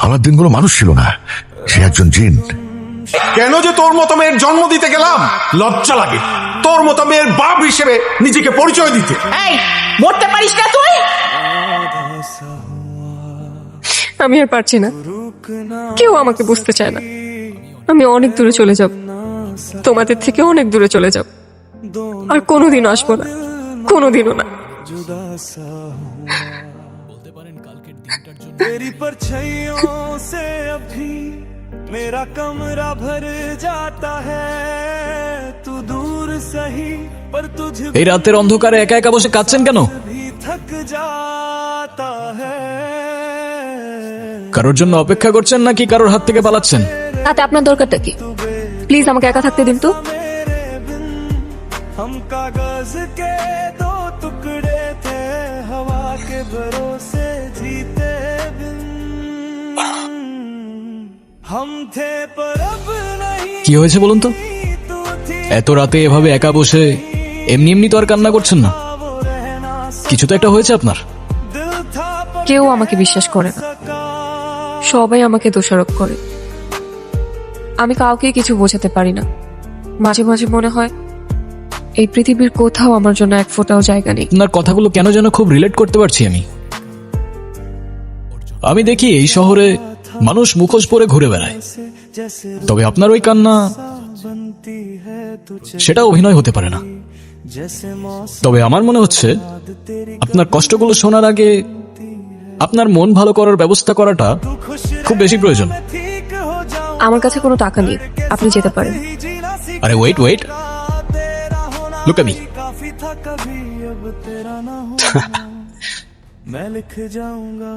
আমার দিনগুলো মানুষ ছিল না, সে একজন জিন। কেন যে তোর মতো মেয়ের জন্ম দিতে গেলাম, লজ্জা লাগে তোর মতো মেয়ের বাপ হিসেবে নিজেকে পরিচয় দিতে। এই মরতে পারিস না তুই? আমি আর পারছি না, কেউ আমাকে বুঝতে চায় না। আমি অনেক দূরে চলে যাব, তোমাদের থেকে অনেক দূরে চলে যাব, আর কোনোদিনও আসবো না, কোনোদিনও না। तेरी परछाइयों से अभी मेरा कमरा भर जाता है, तू दूर सही पर तुझे এই রাতের অন্ধকারে একা একা বসে কাঁদছেন কেন? भी थक जाता है। কারোর জন্য অপেক্ষা করছেন নাকি কারোর হাত থেকে পালাচ্ছেন? তাতে আপনার দরকারটা কি? প্লিজ আমাকে একা থাকতে দিন তো। मेरे बिन हम कागज के दो टुकड़े थे, हवा के भरोसे जीते बिन हम थे पर अब नहीं। কি হয়েছে বলুন তো? तू थी এত রাতে এভাবে একা বসে এমনি এমনি তো আর কান্না করছেন না, वो रहना কিছু তো একটা হয়েছে আপনার। दिल था पर কেউ আমাকে বিশ্বাস করে না, सका। সবাই আমাকে দোষারোপ করে। আমি কাউকে কিছু বোঝাতে পারি না। মাঝে মাঝে মনে হয় এই পৃথিবীর কোথাও আমার জন্য এক ফোঁটাও জায়গা নেই। আপনার কথাগুলো কেন যেন খুব রিলেট করতে পারছি আমি। আমি দেখি এই শহরে মানুষ মুখোশ পরে ঘুরে বেড়ায়, जैसे তবে আপনার ওই কান্না बनती है तुझे, সেটা অভিনয় হতে পারে না। जैसे मौसम তবে আমার মনে হচ্ছে तेरी আপনার কষ্টগুলো শোনার আগে আপনার মন ভালো করার ব্যবস্থা করাটা खुश খুব বেশি প্রয়োজন। ठीक हो जाऊं। আমার কাছে কোনো টাকা নেই, আপনি যেতে পারেন। ही जीना सीखा আরে ওয়েট ওয়েট, तेरा होना लुक एट मी। काफी था, कभी अब तेरा ना हो मैं लिख जाऊंगा।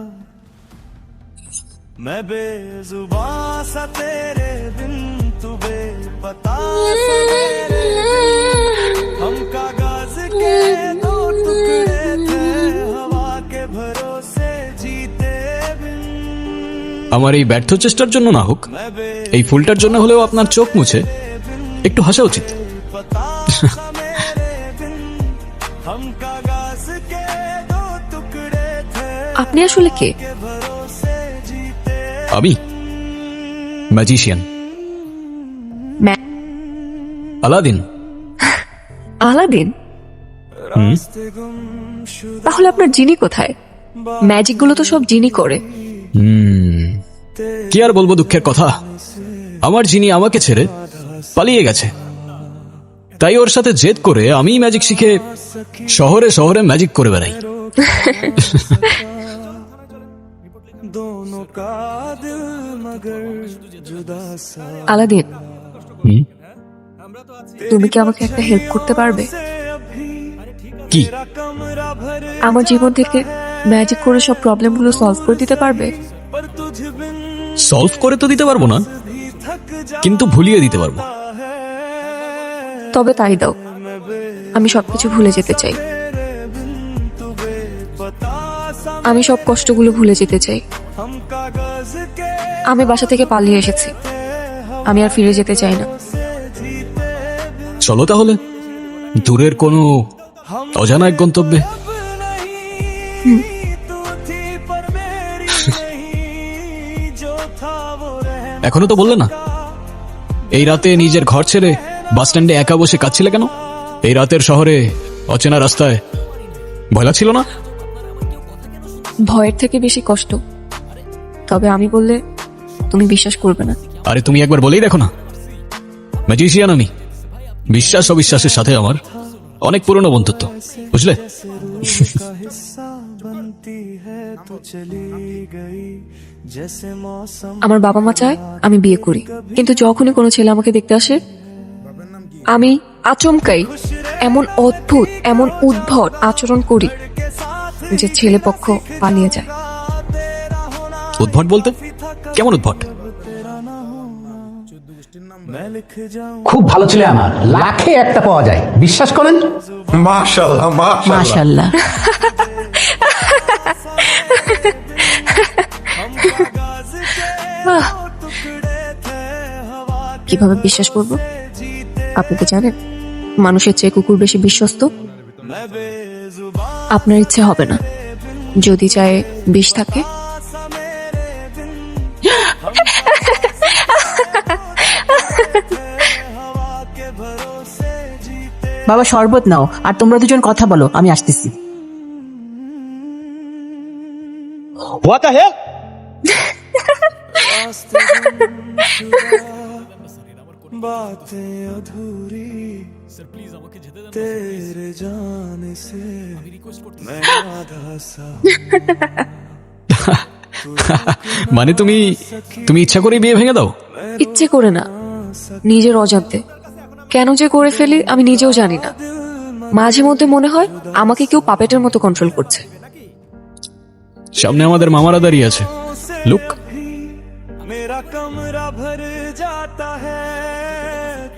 मैं बेजुबान सा तेरे बिन, तू बेपता सा मेरे बिन। हम कागज के दो टुकड़े थे, हवा के भरोसे जीते बिन। আমার এই ব্যর্থ চেষ্টার জন্য না হোক, मैं এই ফুলটার জন্য হলেও আপনার চোখ মুছে একটু হাসা উচিত। बेपता सा मेरे बिन। हम कागज के दो टुकड़े थे, আপনি আসলে কে? के भरोसे जीते। আমি ম্যাজিশিয়ান, আলাদিন। আলাদিন? रास्ते गुमशुदा তাহলে আপনার জিনি কোথায়? ম্যাজিক গুলো তো সব জিনি করে। কি আর বলবো দুঃখের কথা, আমার যিনি আমাকে ছেড়ে পালিয়ে গেছে, তাই ওর সাথে জেদ করে আমি ম্যাজিক শিখে শহরে শহরে ম্যাজিক করে বেড়াই। दोनों का दिल मगर जुदा सा আলাদিন, হুম, তুমি কি আমাকে একটা হেল্প করতে পারবে? से अभी কি? कमरा भर আমার জীবন থেকে ম্যাজিক করে সব প্রবলেমগুলো সলভ করে দিতে পারবে? पर तुझ बिन সলভ করে তো দিতে পারবো না, भी थक কিন্তু ভুলিয়ে দিতে পারবো। जाता है। তবে তাই দাও, আমি সবকিছু ভুলে যেতে চাই। तेरे बिन तू बेपता सा, আমি সব কষ্টগুলো ভুলে যেতে চাই। हम कागज के আমি বাসা থেকে পালিয়ে এসেছি, আমি আর ফিরে যেতে চাই না। से जीते बिन। চলো তাহলে দূরের কোনো অজানা এক গন্তব্যে। अब नहीं तू थी पर मेरी नहीं, जो था वो रहना। এখনো তো বললে না, এই রাতে নিজের ঘর ছেড়ে বাস স্ট্যান্ডে একা বসে কাঁদছিলে কেন? এই রাতের শহরে অচেনা রাস্তায় ভয় লাগছিল না? ভয়ের থেকে বেশি কষ্ট। তবে আমি বললে তুমি বিশ্বাস করবে না। আরে তুমি একবার বলেই দেখো না, ম্যাজিশিয়ান আমি। বিশ্বাস অবিশ্বাসের সাথে আমার অনেক পুরনো বন্ধুত্ব, বুঝলে? का हिस्सा बनती है तो चली गई, जैसे मौसम আমার बाबा মা চায় আমি বিয়ে করি, কিন্তু যখনই কোনো ছেলে আমাকে দেখতে আসে আমি আচমকাই এমন অদ্ভুত, এমন উদ্ভট আচরণ করি যে ছেলে পক্ষ পালিয়ে যায়। উদ্ভট বলতে কেমন উদ্ভট? मैं लिख जाऊं। খুব ভালো ছেলে আমার, লাখে একটা পাওয়া যায়, বিশ্বাস করেন? মাশাআল্লাহ মাশাআল্লাহ। মাশাআল্লাহ। কিভাবে বিশ্বাস করব? আপনি কি জানেন মানুষের চেয়ে কুকুর বেশি বিশ্বস্ত? আপনার ইচ্ছে হবে না, যদি চায় বিষ থাকে বাবা শরবত নাও, আর তোমরা দুজন কথা বলো, আমি আসতেছি। What the hell? बातें अधूरी तेरे जाने से मैं आधा सा মানে তুমি ইচ্ছা করে বিয়ে ভেঙে দাও? ইচ্ছে করে না, নিজের অজান্তে। কেন যে করে ফেলি আমি নিজেও জানি না। মাঝে মধ্যে মনে হয় আমাকে কেউ পাপেটের মতো কন্ট্রোল করছে। সামনে আমাদের মামারা দাঁড়িয়ে আছে, লুক। मेरा कमरा भर जाता है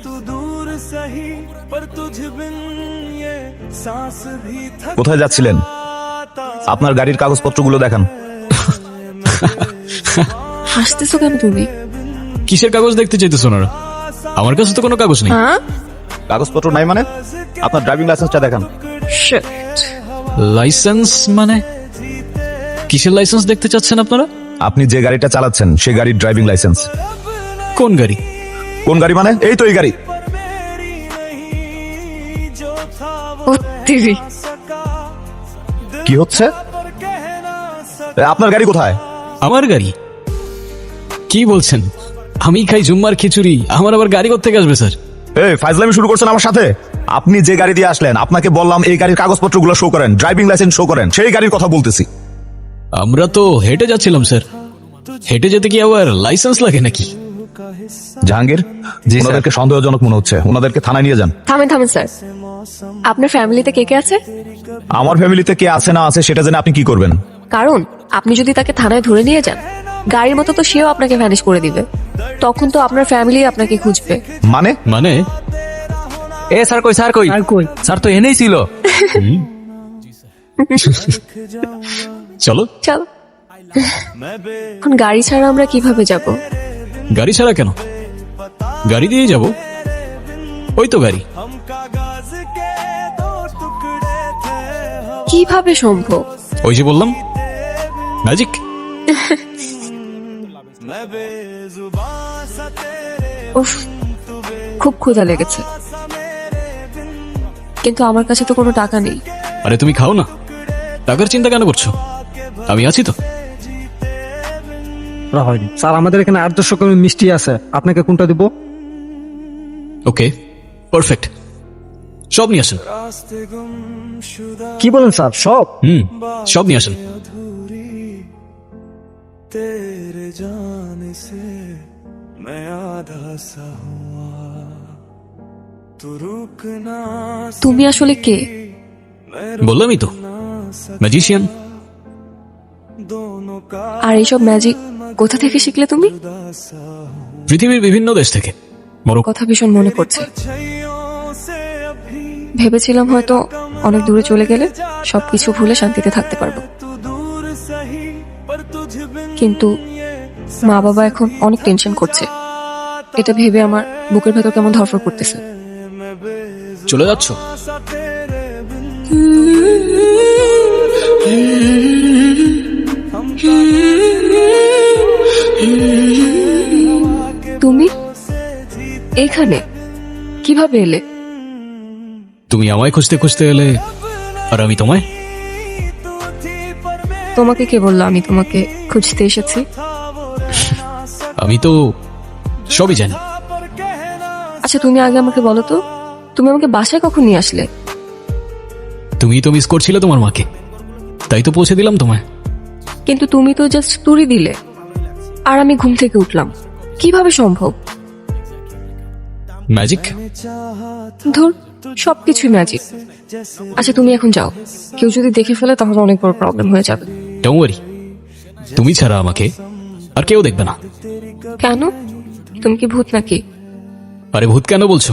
तू दूर सही पर तुझ बिन ये सांस भी थक কোথায় যাচ্ছিলেন? আপনার গাড়ির কাগজপত্রগুলো দেখান। হাসতেছো কেন তুমি? কিসের কাগজ দেখতে চাইতেছো না? আমার কাছে তো কোনো কাগজ নেই। হ্যাঁ, কাগজপত্র নাই মানে? আপনার ড্রাইভিং লাইসেন্সটা দেখান। Shit. লাইসেন্স মানে? কিসের লাইসেন্স দেখতে চাচ্ছেন আপনারা? আপনি যে গাড়িটা চালাচ্ছেন সে গাড়ির ড্রাইভিং লাইসেন্স। কোন গাড়ি? কোন গাড়ি মানে? এই তো এই গাড়ি। ও তেরি। কি হচ্ছে? আপনার গাড়ি কোথায়? আমার গাড়ি? কি বলছেন? আমি খাই জুম্মার খিচুড়ি, আমার আবার গাড়ি কোত্থেকে আসবে স্যার? এই ফাইজলামি শুরু করছেন আমার সাথে। আপনি যে গাড়ি দিয়ে আসলেন আপনাকে বললাম এই গাড়ির কাগজপত্রগুলো শো করেন, ড্রাইভিং লাইসেন্স শো করেন। সেই গাড়ির কথা বলতেছি। আমরা তো হেঁটে যাচ্ছিলাম স্যার। হেঁটে যেতে কি আবার লাইসেন্স লাগে নাকি? জাহাঙ্গীর, ওনাদেরকে সন্দেহজনক মনে হচ্ছে, ওনাদেরকে থানায় নিয়ে যান। থামেন থামেন স্যার, আপনার ফ্যামিলিতে কে কে আছে? আমার ফ্যামিলিতে কে আছে না আছে সেটা জেনে আপনি কি করবেন? কারণ আপনি যদি তাকে থানায় ধরে নিয়ে যান, গাড়ির মতো তো সেও আপনাকে ভ্যানিশ করে দিবে। তখন তো আপনার ফ্যামিলি আপনাকে খুঁজবে। মানে? মানে এ স্যার কই, স্যার কই? স্যার তো এনেই ছিল। চলো। চলো। এখন গাড়ি ছাড়া আমরা কিভাবে যাব? গাড়ি ছাড়া কেন? গাড়ি দিয়ে যাব। ওই তো গাড়ি। কিভাবে সম্ভব? ওই যে বললাম, ম্যাজিক। উফ, খুব ক্ষুধা লেগেছে, কিন্তু আমার কাছে তো কোনো টাকা নেই। আরে তুমি খাও না, টাকার চিন্তা কেন করছো? আমি আছি তো। স্যার আমাদের এখানে 800 গ্রাম মিষ্টি আছে, আপনাকে কোনটা দিব? ওকে, পারফেক্ট। সব নিয়ে আসেন। কি বলেন স্যার? সব? সব নিয়ে আসেন। तेरे जाने से मैं आधा सा हुआ तू रुक ना তুমি আসলে কে? বললামই তো, ম্যাজিশিয়ান। दोनों का আর এইসব ম্যাজিক কোথা থেকে শিখলে তুমি? পৃথিবীর বিভিন্ন দেশ থেকে। মরক্কো। কথা ভীষণ মনে পড়ছে। छैयों से अभी ভেবেছিলাম হয়তো অনেক দূরে চলে গেলে সবকিছু ভুলে শান্তিতে থাকতে পারবো, तू दूर सही पर तुझ बिन কিন্তু মা বাবা এখন অনেক টেনশন করছে। এটা ভেবে আমার বুকের ভেতর কেমন ধরফর করতেছে। চলে যাচ্ছ? सा तेरे बिन তুমি এখানে কিভাবে এলে? তুমি আমায় খুঁজতে খুঁজতে এলে, আর আমি তোমায়। তোমাকে কে বললো আমি তোমাকে খুঁজতে এসেছি? আমি তো সবই জানি। আচ্ছা তুমি আগে আমাকে বলো তো, তুমি আমাকে বাসায় কখন নিয়ে আসলে? তুমি তো মিস করছিলে তোমার মাকে, তাই তো পৌঁছে দিলাম তোমায়। কিন্তু তুমি তো জাস্ট তুড়ি দিলে, আর আমি ঘুম থেকে উঠলাম। কিভাবে সম্ভব? ম্যাজিক। ধুর, সবকিছুই ম্যাজিক। আচ্ছা তুমি এখন যাও, কেউ যদি দেখে ফেলে তাহলে অনেক বড় প্রবলেম হয়ে যাবে। ডোন্ট ওয়ারি, তুমি ছাড়া আমাকে আর কেউ দেখবে না। কেন? তুমি কি ভূত নাকি? আরে ভূত কেন বলছো?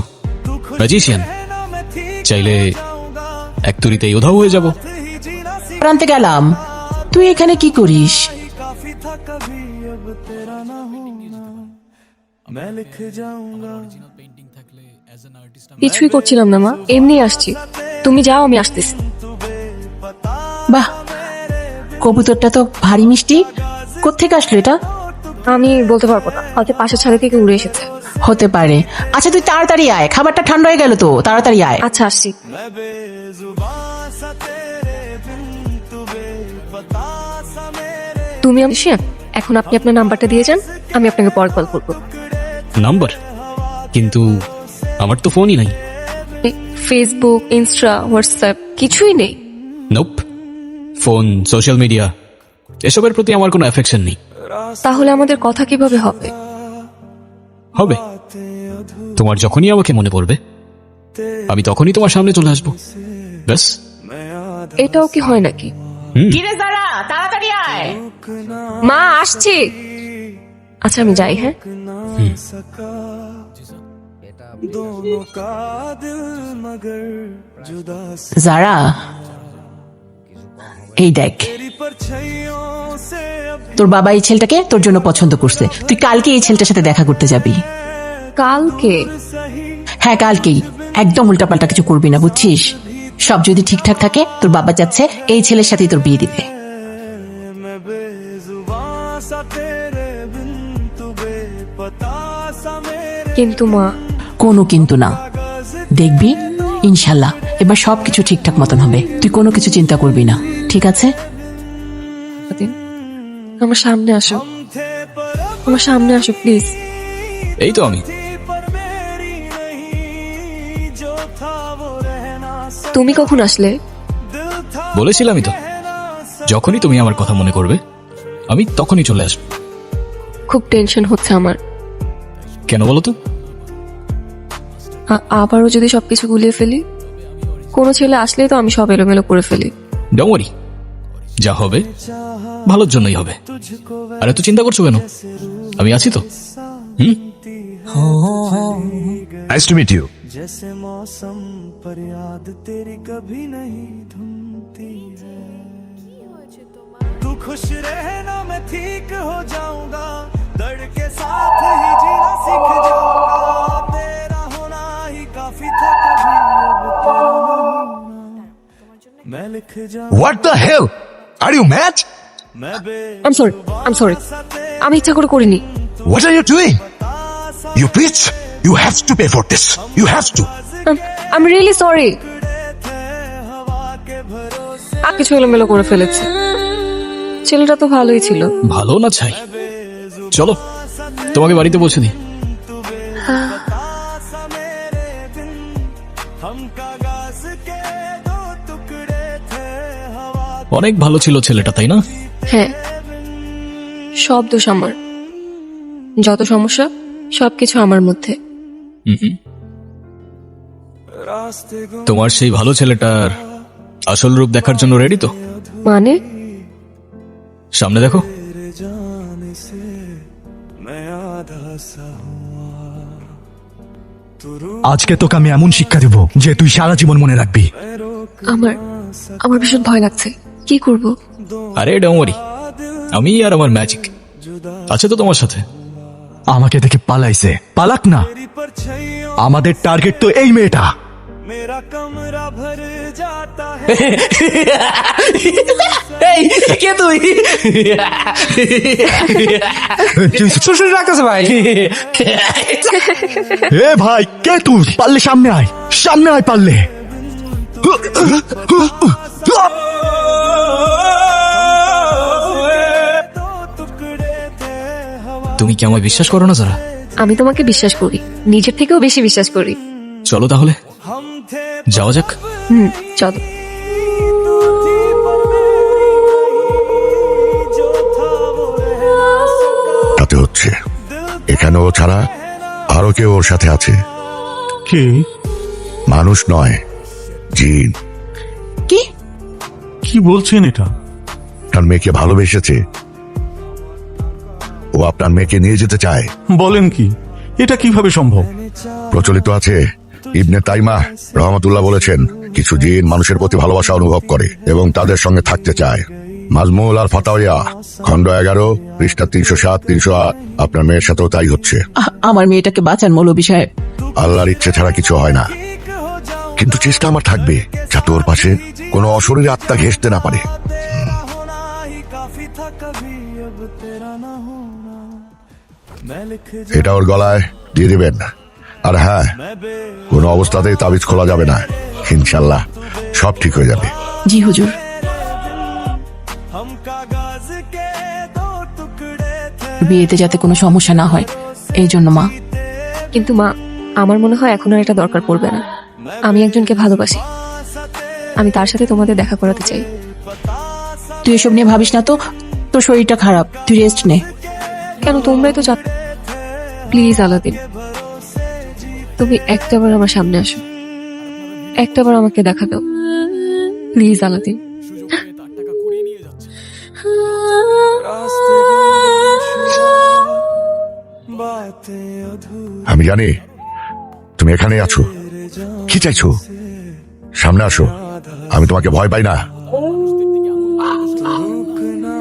ম্যাজিশিয়ান। চাইলে এক তুড়িতেই উধাও হয়ে যাব। প্রান্তে গেলাম, তুই এখানে কি করিস? काफी था कभी अब तेरा ना होना मैं लिख जाऊंगा কিছুই করছিলাম না মা, এমনি আসছি। তুমি যাও, আমি আসতেছি। বাহ, কবুতরটা তো ভারী মিষ্টি। কোত্থেকে আসলো এটা? আমি বলতে পারবো না, হয়তো পাশের ছাদে থেকে উড়ে এসেছে। হতে পারে। আচ্ছা তুই তাড়াতাড়ি আয়, খাবারটা ঠান্ডা হয়ে গেল তো, তাড়াতাড়ি আয়। আচ্ছা আসছি। मैं बेजुबां सा तेरे बिन तू बेपता सा मेरे তুমি আমি শিয়া, এখন আপনি আপনার নাম্বারটা দিয়ে যান, আমি আপনাকে পরে কল করবো। নাম্বার? কিন্তু আমার তো ফোনই নাই। ফেসবুক, ইনস্টা, হোয়াটসঅ্যাপ কিছুই নেই? নোপ। ফোন, সোশ্যাল মিডিয়া এসবের প্রতি আমার কোনো অ্যাফেকশন নেই। তাহলে আমাদের কথা কিভাবে হবে? হবে, তোমার যখনই আমাকে মনে পড়বে আমি তখনই তোমার সামনে চলে আসবো, ব্যাস। এটাও কি হয় নাকি? কিরে যারা, তাড়াতাড়ি আয়। মা আসছি। আচ্ছা আমি যাই। হ্যাঁ, दोनों का दिल मगर जुदा যারা, এই দেখ तेरी परछाइयों से अब তোর বাবা এই ছেলেটাকে তোর জন্য পছন্দ করছে। তুই কালকে এই ছেলেটার সাথে দেখা করতে যাবি। কালকে? হ্যাঁ কালকেই। একদম উল্টাপাল্টা কিছু করবি না, বুঝছিস? সব যদি ঠিকঠাক থাকে তোর বাবা চাচ্ছে এই ছেলের সাথেই তোর বিয়ে দিবে। मैं बेजुबां सा तेरे बिन तू बेपता सा मेरे কিন্তু মা, কোনো কিন্তু না, দেখবি ইনশাল্লাহ এবার সবকিছু ঠিকঠাক মতন হবে। তুই কোনো কিছু চিন্তা করবি না, ঠিক আছে? আমার সামনে আসো, আমার সামনে আসো প্লিজ। এই তো আমি। पर मेरी नहीं जो था वो रहना তুমি কখন আসলে? दिल था বলেছিলামই তো, যখনই তুমি আমার কথা মনে করবে আমি তখনই চলে আসবো। খুব টেনশন হচ্ছে আমার। কেন বলো তো? আবারও যদি সবকিছু গুলিয়ে ফেলি? কোনো ছেলে আসলেই তো আমি সব এলোমেলো করে ফেলি। ডোন্ট ওয়ারি, যা হবে ভালোর জন্যই হবে। আর এত চিন্তা করছো কেন? আমি আছি তো। Nice to meet you. जैसे मौसम पर याद तेरी कभी नहीं धुनती है तू खुश रहना मैं ठीक हो जाऊंगा दर्द के साथ ही जीना सीख जाऊंगा तेरा होना ही काफी था कभी अब तेरा ना होना मैं लिख जाऊं what the hell, are you mad? मैं আম সরি, আমি ইচ্ছা করে করিনি। What are you doing? You bitch, you have to pay for this, you have to. I am really sorry. আর কিছু এলোমেলো করে ফেলেছে। ছেলেটা তো ভালোই ছিল। ভালো না চাই, চলো তোমাকে বাড়িতে পৌঁছে দিই। हम कागज के दो टुकड़े थे हवा অনেক ভালো ছিল ছেলেটা, তাই না? হ্যাঁ, সব দোষ আমার। যত সমস্যা সবকিছু আমার মধ্যে। रास्ते তোমার সেই ভালো ছেলেটার আসল রূপ দেখার জন্য রেডি তো? মানে? সামনে দেখো। तेरे जाने से मैं आधा सा हुआ तू रूठ আজকে তোকে আমি এমন শিক্ষা দেব যে তুই সারা জীবন মনে রাখবি। আমার ভীষণ ভয় লাগছে। কি করব? আরে ডোন্ট ওয়ারি, আমি আর আমার ম্যাজিক আছে তো তোমার সাথে। আমাকে দেখে পালাইছে, পালাক না। तेरी परछाइयों আমাদের টার্গেট তো এই মেয়েটা। मेरा कमरा भर जाता है এই কে তুই? শ্বশুর রাখতেছে ভাই। এ ভাই, কে তুই? পারলে সামনে আয়, সামনে আয় পারলে। दो टुकड़े थे हवा তুমি কি আমায় বিশ্বাস করো না যারা? আমি তোমাকে বিশ্বাস করি, নিজের থেকেও বেশি বিশ্বাস করি। চলো তাহলে हम थे যাওয়া যাক। চলো। तू थी पर मेरी जो था वो रहना सका তাতে হচ্ছে এখানে ও ছাড়া আরো কেউ ওর সাথে আছে। কে? মানুষ নয়, জিন। কি? কি বলছেন এটা? তার মেয়েকে ভালোবেসেছে, ও আপনার মেয়েকে নিয়ে যেতে চায়। বলেন কি? এটা কিভাবে সম্ভব? প্রচলিত আছে, ইবনে তাইমা রহমতুল্লাহ বলেছেন কিছু জিন মানুষের প্রতি ভালোবাসা অনুভব করে এবং তাদের সঙ্গে থাকতে চায়। মাজমুল আর ফাতাওয়া খণ্ড 11 পৃষ্ঠা 307 308। আপনার মেয়ের সাথেও তাই হচ্ছে। আমার মেয়েটাকে বাঁচান মৌলভী সাহেব। আল্লাহর ইচ্ছে ছাড়া কিছু হয় না, কিন্তু চেষ্টা আমার থাকবে যাতে ওর পাশে কোনো অশরীরী আত্মা ঘেঁষতে না পারে। होना ही काफी था कभी अब तेरा ना होना এটা ওর গলায় দিয়ে দিবেন। আর হ্যাঁ, কোনো অবস্থাতেই তাবিজ খোলা যাবে না। ইনশাল্লাহ সব ঠিক হয়ে যাবে। জি হুজুর। हम कागज के दो टुकड़े थे বিয়েতে যাতে কোনো সমস্যা না হয় এই জন্য মা। কিন্তু মা, আমার মনে হয় এখন আর এটা দরকার পড়বে না। আমি একজনকে ভালোবাসি, আমি তার সাথে তোমাদের দেখা করাতে চাই। তুই এসব নিয়ে ভাবিস না তো, তোর শরীরটা খারাপ, তুই রেস্ট নে। কেন, তোমরাই তো প্লিজ আলাদিন, তুমি একটাবার আমার সামনে আসো, একটাবার আমাকে দেখা দাও প্লিজ আলাদিন। बातें अधूरी আমি জানি তুমি এখানেই আছো। কি চাইছো? সামনে আসো, আমি তোমাকে ভয় পাই না। रुक ना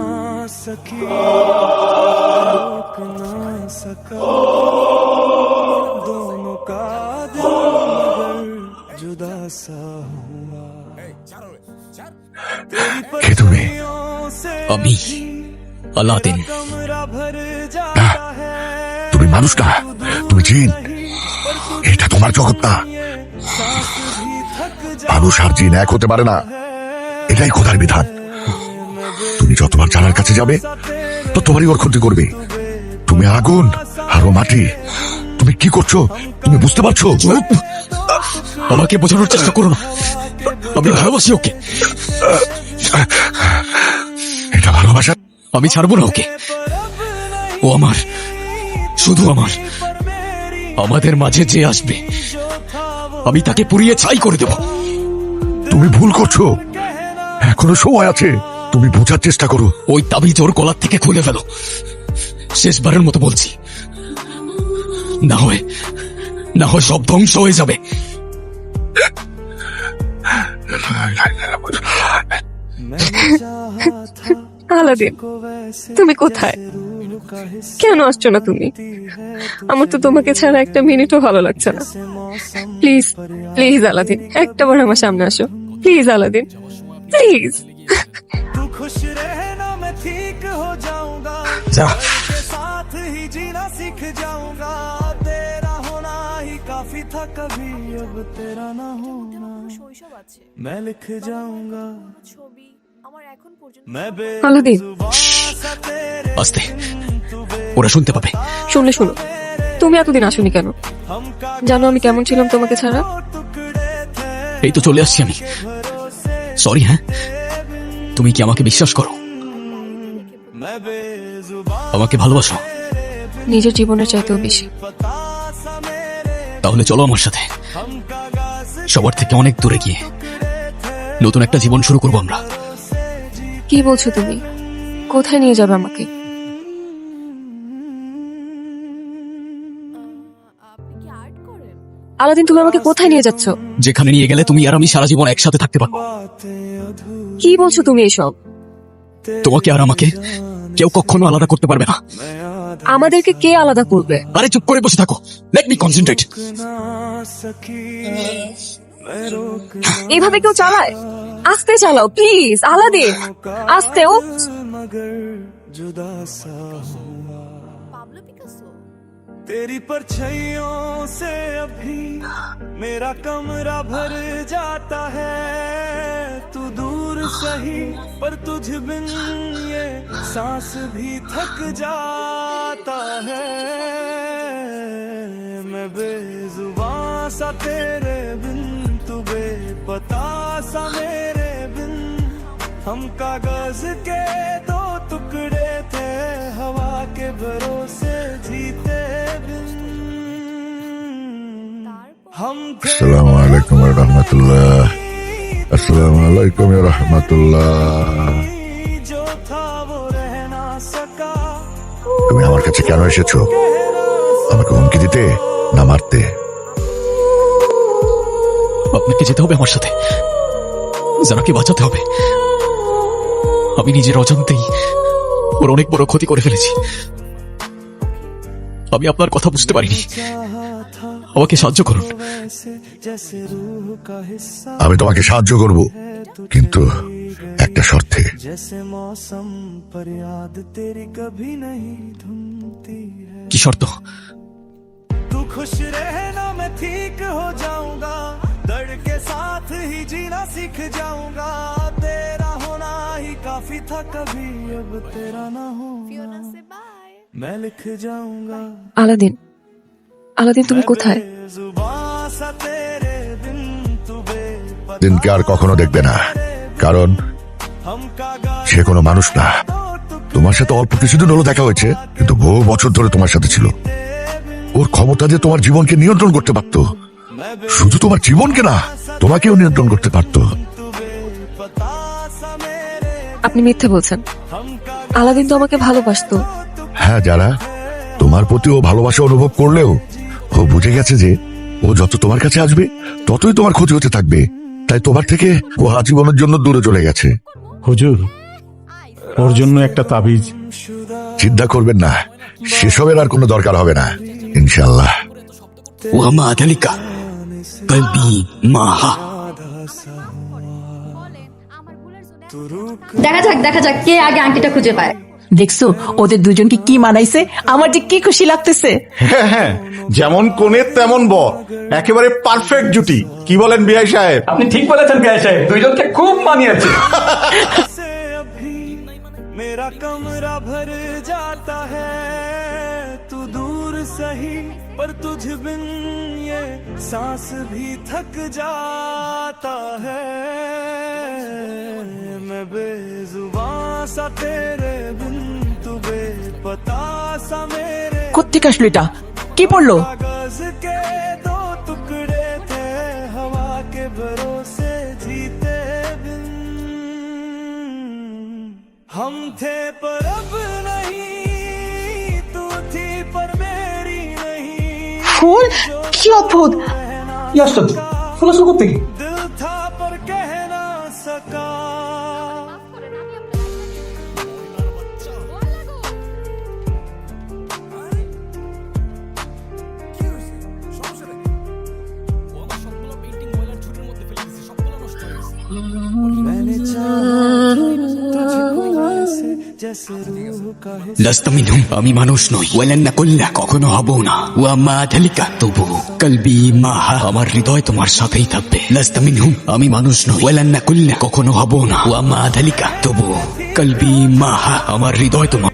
सकी रुक ना सका दोनों का दिल मगर जुदा सा हुआ কে তুমি? से আমি আলাদিন। कमरा भर না, जाता है তুমি মানুষ না, তুমি জিন। এটা তোমার জগৎ না। सांस भी थक মানুষ আর জিন এক হতে পারে না, এটাই খোদার বিধান। তুমি যতবার জানার কাছে যাবে ততবারই ওর ক্ষতি করবে। তুমি আগুন আর ও মাটি। তুমি কি করছো তুমি বুঝতে পারছো? আমাকে বোঝানোর চেষ্টা করো না, আমি ভালোবাসি ওকে। এটা ভালোবাসা? আমি ছাড়বো না ওকে। ও আমার, শুধু আমার। আমাদের মাঝে যে আসবে আমি তাকে পুড়িয়ে ছাই করে দেব। তুমি ভুল করছো, এখনো সময় আছে। তুমি বোঝার চেষ্টা করো। ওই তাবিজ ওর গলার থেকে খুলে ফেলো, শেষবারের মতো বলছি। না হয় সব ধ্বংস হয়ে যাবে। আলাদিন, তুমি কোথায়? কেন আসছো না তুমি? আমার তো তোমাকে ছাড়া একটা মিনিটও ভালো লাগছে না। প্লিজ প্লিজ আলাদিন, একটাবার আমার সামনে আসো প্লিজ আলাদিন, প্লিজ। तू खुश रहना मैं ठीक हो जाऊंगा যা, तेरे साथ ही जीना सीख जाऊंगा तेरा होना ही काफी था कभी अब तेरा ना होना मैं लिख जाऊंगा मैं আলাদিন, बेजुबान सा तेरे আস্তে, ওরা শুনতে পাবে। শুনলে শুনো, তুমি এতদিন আসোনি কেন? हम জানো আমি কেমন ছিলাম তোমাকে ছাড়া? टुकड़े थे এই তো চলে আসছি আমি। সরি। হ্যাঁ, তুমি কি আমাকে বিশ্বাস করো? मैं बेजुबान আমাকে ভালোবাসো? নিজের জীবনের চাইতেও বেশি। पता सा मेरे তাহলে চলো আমার সাথে, हम कागज সবার থেকে অনেক দূরে গিয়ে নতুন একটা জীবন শুরু করবো আমরা। কি বলছো তুমি? কোথায় নিয়ে যাবে আমাকে? আলাদিন, তুমি আমাকে কোথায় নিয়ে যাচ্ছ? যেখানে নিয়ে গেলে তুমি আর আমি সারা জীবন একসাথে থাকতে পারবো। बातें अधूरी কি বলছো তুমি এসব? তোমাকে আর আমাকে কেউ কখনো আলাদা করতে পারবে না। मैं याद আমাদেরকে কে আলাদা করবে? আরে চুপ করে বসে থাকো, লেট মি কনসেন্ট্রেট। ना सकी मैं रोक এভাবে কেউ চালায়? আস্তে চালাও প্লিজ আলাদিন, আস্তে। ও मगर जुदा सा हुआ तेरी परछाइयों से अभी मेरा कमरा भर जाता है तू दूर सही पर तुझ बिन ये सांस भी थक जाता है मैं बेजुबान सा तेरे बिन तू बेपता सा मेरे बिन हम कागज के दो टुकड़े थे हवा के भरोसे जीते बिन हम थे আসসালামু আলাইকুম ওয়া রাহমাতুল্লাহ। আসসালামু আলাইকুম ওয়া রাহমাতুল্লাহ। जो था वो रह ना सका তুমি আমার কাছে কেন এসেছো? আমাকে হুমকি দিতে না মারতে? আপনাকে যেতে হবে আমার সাথে, যারাকে বাঁচাতে হবে। আমি নিজের অজান্তেই ওর অনেক বড় ক্ষতি করে ফেলেছি। আমি আপনার কথা বুঝতে পারিনি, আমাকে সাহায্য করুন। जैसे रूह का हिस्सा আমি তোমাকে সাহায্য করব, কিন্তু একটা শর্তে। जैसे मौसम पर याद तेरी कभी नहीं धुनती है কি শর্ত? तू खुश रहना मैं ठीक हो जाऊंगा दर्द के साथ ही जीना सीख जाऊंगा तेरा होना ही काफी था कभी अब तेरा ना होना मैं लिख जाऊंगा আলাদিন, আলাদিন তুমি কোথায়? जुबां सा तेरे बिन तू बेपता দিনকে আর কখনো দেখবে না, কারণ हम कागज সে কোনো মানুষ না। তোমার সাথে অল্প কিছুদিন হলো দেখা হয়েছে, কিন্তু বহু বছর ধরে তোমার সাথে ছিল। ওর ক্ষমতা দিয়ে তোমার জীবনকে নিয়ন্ত্রণ করতে পারতো। শুধু তোমার জীবনকে না, তোমাকেও নিয়ন্ত্রণ করতে পারতো। पता सा मेरे আপনি মিথ্যে বলছেন। আলাদিন তো আমাকে ভালোবাসতো। হ্যাঁ, যারা তোমার প্রতি ও ভালোবাসা অনুভব করলেও ও বুঝে গেছে যে ও যত তোমার কাছে আসবে ততই তোমার ক্ষতি হতে থাকবে। তাই তোমার থেকে ও আজীবনের জন্য দূরে চলে গেছে। হুজুর, ওর জন্য একটা তাবিজ। চিন্তা করবেন না, সেসবের আর কোনো দরকার হবে না ইনশাল্লাহ। ওয়ামা আদালিকা কলবি মাহা। দেখা যাক কে আগে আংটিটা খুঁজে পায়। দেখছো ওদের দুজনকে কি মানাইছে? আমার যে কি খুশি লাগতেছে। হ্যাঁ হ্যাঁ, যেমন কোণে তেমন বর, একেবারে পারফেক্ট জুটি। কি বলেন বিআই সাহেব? আপনি ঠিক বলেছেন বিআই সাহেব, দুইজনকে খুব মানিয়েছে। से अभी मेरा कमरा भर जाता है तू दूर सही पर तुझ बिन ये सांस भी थक जाता है मैं बेजुबां सा तेरे बिन तू बेपता सा मेरे কোত্থেকে আসলো এটা? কি পড়লো? कागज के दो टुकड़े थे हवा के भरोसे जीते बिन हम थे पर अब नहीं तू थी पर मेरी नहीं ফুল কি অদ্ভুত। ফুল আসলো কোত্থেকে? दिल था पर कह ना सका मैंने चाहा तुझको ऐसे जैसे रूह का हिस्सा লাস্তা মিনহুম, আমি মানুষ নই। ওয়ালান নাকুল্লা, কখনো হব না। ওয়ামা আদালিকা তবু কলবি মাহা, আমার হৃদয় তোমার সাথেই থাকবে। লাস্তা মিনহুম, আমি মানুষ নই। ওয়ালান নাকুল্লা, কখনো হব না। ওয়ামা আদালিকা তবু কলবি মাহা, আমার হৃদয় তোমার